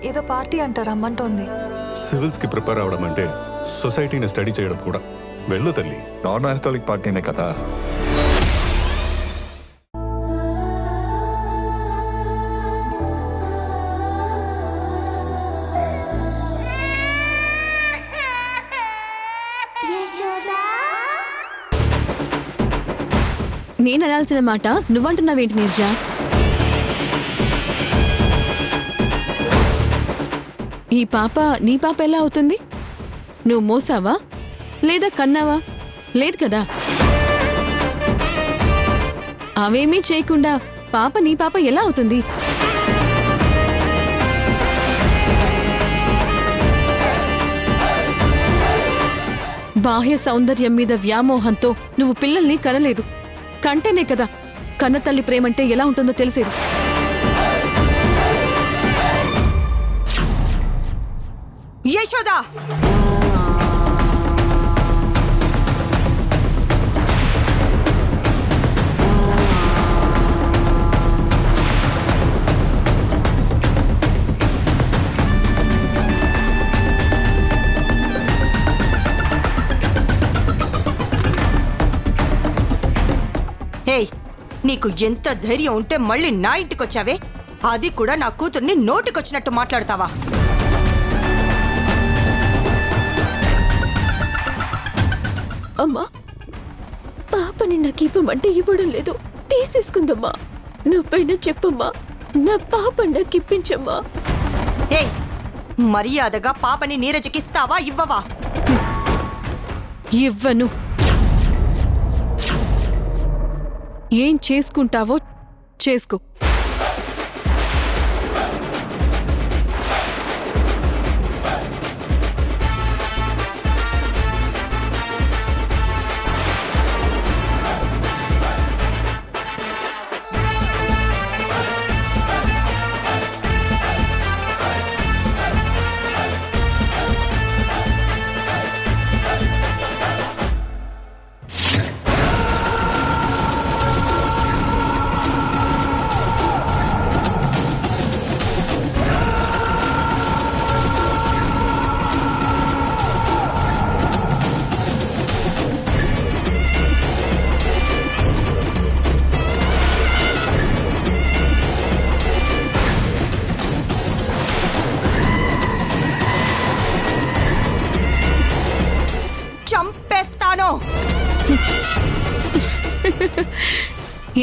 ఏదో పార్టీ అంటారు రమ్మంటోంది. సివిల్స్కి ప్రిపేర్ అవడం అంటే సొసైటీని స్టడీ చేయడం కూడా. వెళ్ళు తల్లి. నాన్ ఆల్కహాలిక్ పార్టీనే కదా. నేను అనాల్సిన మాట నువ్వంటున్నావేంటి నీర్జా? ఈ పాప నీ పాప ఎలా అవుతుంది? నువ్వు మోసావా లేదా కన్నావా? లేదు కదా. అవేమీ చేయకుండా పాప నీ పాప ఎలా అవుతుంది? బాహ్య సౌందర్యం మీద వ్యామోహంతో నువ్వు పిల్లల్ని కనలేదు. కంటేనే కదా కన్నతల్లి ప్రేమంటే ఎలా ఉంటుందో తెలిసేది. యశోదా, ఏయ్, నీకు ఎంత ధైర్యం ఉంటే మళ్ళీ నా ఇంటికొచ్చావే? అది కూడా నా కూతుర్ని నోటికొచ్చినట్టు మాట్లాడతావా? అమ్మా, పాపని నాకు ఇవ్వమంటే ఇవ్వడం లేదు, తీసేసుకుందమ్మా. నువ్వైనా చెప్పమ్మా, నా పాప నాకు ఇప్పించమ్మా. ఏయ్, మర్యాదగా పాపని నీరజకిస్తావా ఇవ్వవా? ఇవ్వను. ఏం చేసుకుంటావో చేసుకో.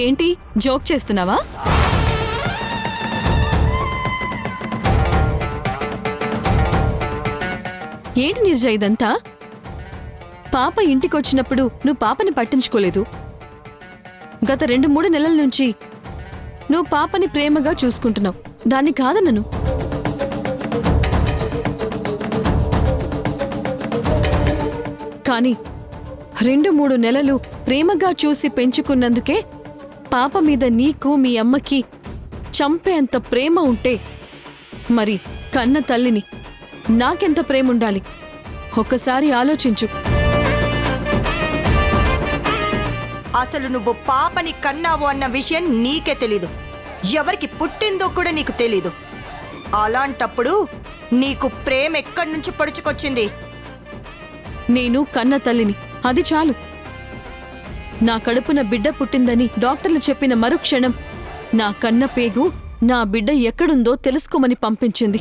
ఏంటి జోక్ చేస్తున్నావా? ఏంటి నిర్జా ఇదంతా? పాప ఇంటికొచ్చినప్పుడు నువ్వు పాపని పట్టించుకోలేదు. గత 2-3 నెలల నుంచి నువ్వు పాపని ప్రేమగా చూసుకుంటున్నావు. దాన్ని కాదన్నను. కానీ 2-3 నెలలు ప్రేమగా చూసి పెంచుకున్నందుకే పాప మీద నీకు మీ అమ్మకి చంపేంత ప్రేమ ఉంటే మరి కన్న తల్లిని నాకెంత ప్రేమ ఉండాలి? ఒక్కసారి ఆలోచించు. అసలు నువ్వు పాపని కన్నావు అన్న విషయం నీకే తెలీదు. ఎవరికి పుట్టిందో కూడా నీకు తెలీదు. అలాంటప్పుడు నీకు ప్రేమ ఎక్కడి నుంచి పొడుచుకొచ్చింది? నేను కన్న తల్లిని, అది చాలు. నా కడుపున బిడ్డ పుట్టిందని డాక్టర్లు చెప్పిన మరుక్షణం నా కన్న పేగు నా బిడ్డ ఎక్కడుందో తెలుసుకోమని పంపించింది.